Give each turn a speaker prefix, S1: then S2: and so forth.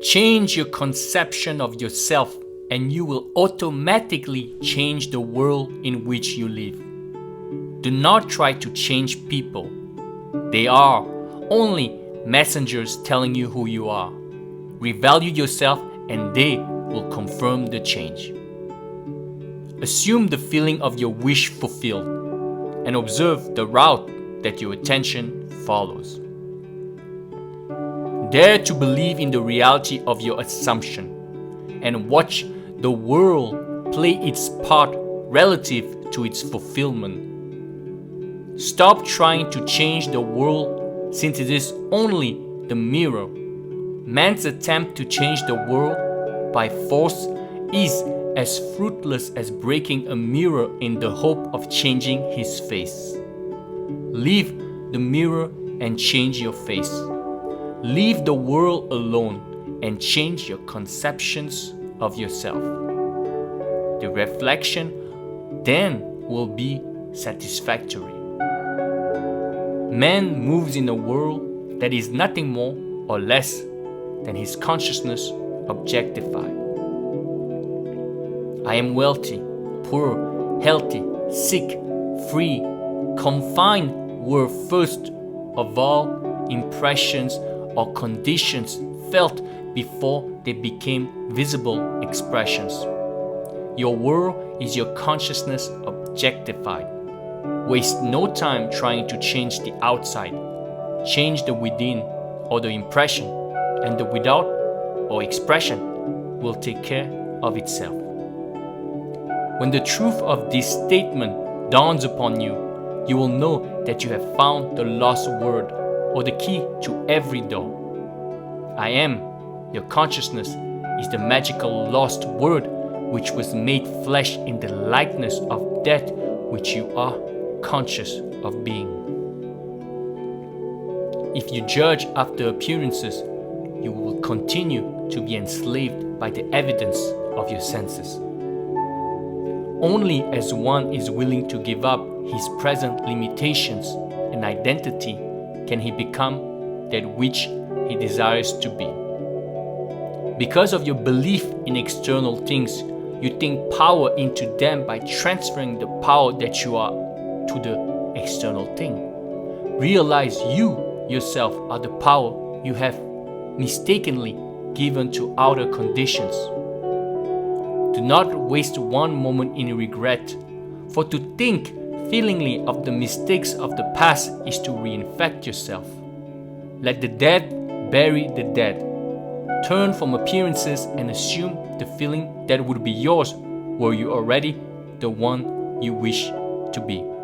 S1: Change your conception of yourself and you will automatically change the world in which you live. Do not try to change people. They are only messengers telling you who you are. Revalue yourself and they will confirm the change. Assume the feeling of your wish fulfilled and observe the route that your attention follows. Dare to believe in the reality of your assumption and watch the world play its part relative to its fulfillment. Stop trying to change the world since it is only the mirror. Man's attempt to change the world by force is as fruitless as breaking a mirror in the hope of changing his face. Leave the mirror and change your face. Leave the world alone and change your conceptions of yourself. The reflection then will be satisfactory. Man moves in a world that is nothing more or less than his consciousness objectified. I am wealthy, poor, healthy, sick, free, confined were first of all impressions or conditions felt before they became visible expressions. Your world is your consciousness objectified. Waste no time trying to change the outside. Change the within or the impression, and the without or expression will take care of itself. When the truth of this statement dawns upon you, you will know that you have found the lost word or the key to every door. I am, your consciousness, is the magical lost word which was made flesh in the likeness of that which you are conscious of being. If you judge after appearances, you will continue to be enslaved by the evidence of your senses. Only as one is willing to give up his present limitations and identity can he become that which he desires to be. Because of your belief in external things, you think power into them by transferring the power that you are to the external thing. Realize you yourself are the power you have mistakenly given to outer conditions. Do not waste one moment in regret, for to think feelingly of the mistakes of the past is to reinfect yourself. Let the dead bury the dead. Turn from appearances and assume the feeling that would be yours were you already the one you wish to be.